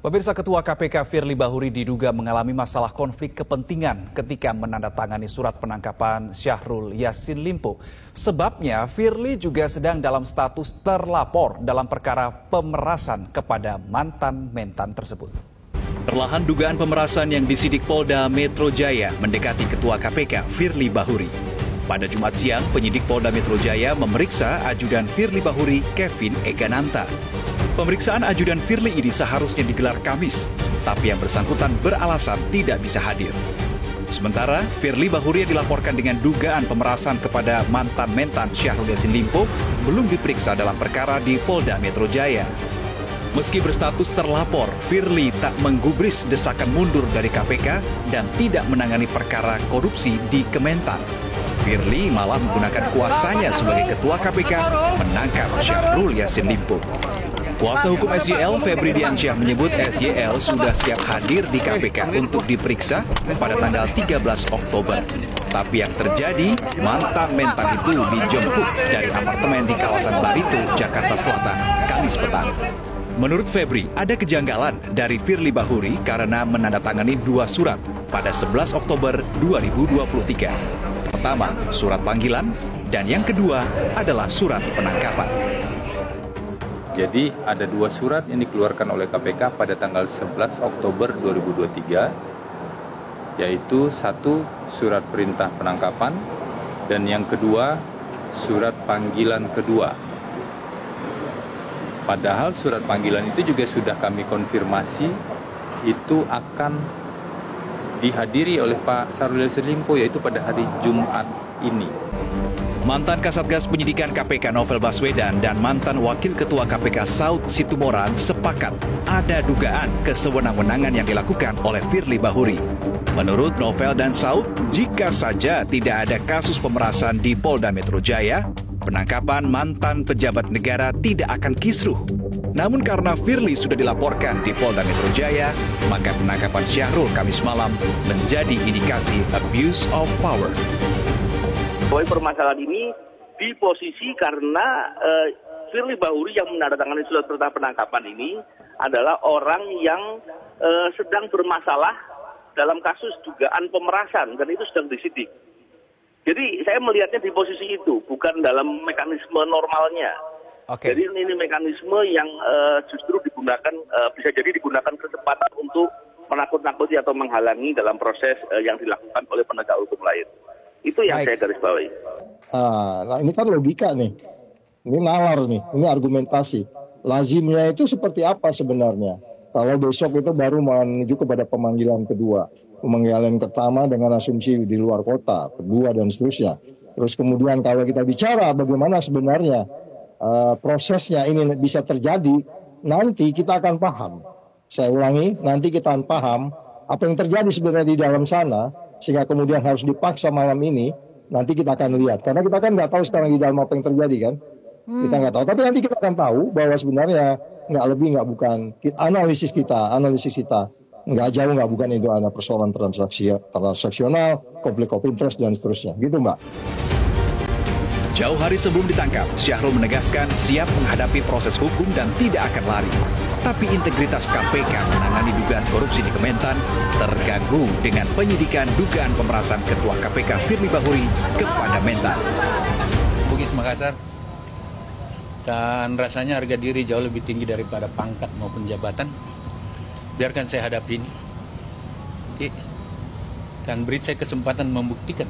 Pemirsa, Ketua KPK Firly Bahuri diduga mengalami masalah konflik kepentingan ketika menandatangani surat penangkapan Syahrul Yassin Limpo. Sebabnya, Firly juga sedang dalam status terlapor dalam perkara pemerasan kepada mantan mentan tersebut. Perlahan dugaan pemerasan yang disidik Polda Metro Jaya mendekati Ketua KPK Firly Bahuri. Pada Jumat siang, penyidik Polda Metro Jaya memeriksa ajudan Firly Bahuri, Kevin Egananta. Pemeriksaan ajudan Firly ini seharusnya digelar Kamis, tapi yang bersangkutan beralasan tidak bisa hadir. Sementara, Firly Bahuri yang dilaporkan dengan dugaan pemerasan kepada mantan mentan Syahrul Yassin Limpo belum diperiksa dalam perkara di Polda Metro Jaya. Meski berstatus terlapor, Firly tak menggubris desakan mundur dari KPK dan tidak menangani perkara korupsi di Kementan. Firly malah menggunakan kuasanya sebagai Ketua KPK menangkap Syahrul Yassin Limpo. Kuasa hukum SYL, Febri Diansyah, menyebut SYL sudah siap hadir di KPK untuk diperiksa pada tanggal 13 Oktober. Tapi yang terjadi, mantan mentan itu dijemput dari apartemen di kawasan Barito, Jakarta Selatan, Kamis petang. Menurut Febri, ada kejanggalan dari Firly Bahuri karena menandatangani dua surat pada 11 Oktober 2023. Pertama, surat panggilan, dan yang kedua adalah surat penangkapan. Jadi ada dua surat yang dikeluarkan oleh KPK pada tanggal 11 Oktober 2023, yaitu satu surat perintah penangkapan dan yang kedua surat panggilan kedua. Padahal surat panggilan itu juga sudah kami konfirmasi itu akan dihadiri oleh Pak Syahrul Yassin Limpo, yaitu pada hari Jumat ini. Mantan Kasatgas Penyidikan KPK Novel Baswedan dan mantan Wakil Ketua KPK Saud Situmorang sepakat ada dugaan kesewenang-wenangan yang dilakukan oleh Firly Bahuri. Menurut Novel dan Saud, jika saja tidak ada kasus pemerasan di Polda Metro Jaya, penangkapan mantan pejabat negara tidak akan kisruh. Namun karena Firly sudah dilaporkan di Polda Metro Jaya, maka penangkapan Syahrul Kamis malam menjadi indikasi abuse of power. Bahwa permasalahan ini di posisi karena Firly Bahuri yang menandatangani surat perintah penangkapan ini adalah orang yang sedang bermasalah dalam kasus dugaan pemerasan dan itu sedang disidik. Jadi saya melihatnya di posisi itu, bukan dalam mekanisme normalnya. Okay. Jadi ini mekanisme yang justru digunakan, bisa jadi digunakan kesempatan untuk menakut-nakuti atau menghalangi dalam proses yang dilakukan oleh penegak hukum lain. Itu yang saya garis bawahi. Nah, ini kan logika nih. Ini nalar nih, ini argumentasi. Lazimnya itu seperti apa sebenarnya? Kalau besok itu baru menuju kepada pemanggilan kedua. Pemanggilan pertama dengan asumsi di luar kota, kedua dan seterusnya. Terus kemudian kalau kita bicara bagaimana sebenarnya prosesnya ini bisa terjadi, nanti kita akan paham. Saya ulangi, nanti kita akan paham apa yang terjadi sebenarnya di dalam sana, sehingga kemudian harus dipaksa malam ini, nanti kita akan lihat. Karena kita kan nggak tahu sekarang di dalam apa yang terjadi kan. Kita nggak tahu, tapi nanti kita akan tahu bahwa sebenarnya nggak lebih nggak bukan analisis kita nggak jauh nggak bukan itu ada persoalan transaksional, konflik of interest dan seterusnya, gitu Mbak. Jauh hari sebelum ditangkap, Syahrul menegaskan siap menghadapi proses hukum dan tidak akan lari. Tapi integritas KPK menangani dugaan korupsi di Kementan terganggu dengan penyidikan dugaan pemerasan Ketua KPK Firly Bahuri kepada mentan. Bugis Makassar, dan rasanya harga diri jauh lebih tinggi daripada pangkat maupun jabatan. Biarkan saya hadapi ini. Oke. Dan beri saya kesempatan membuktikan.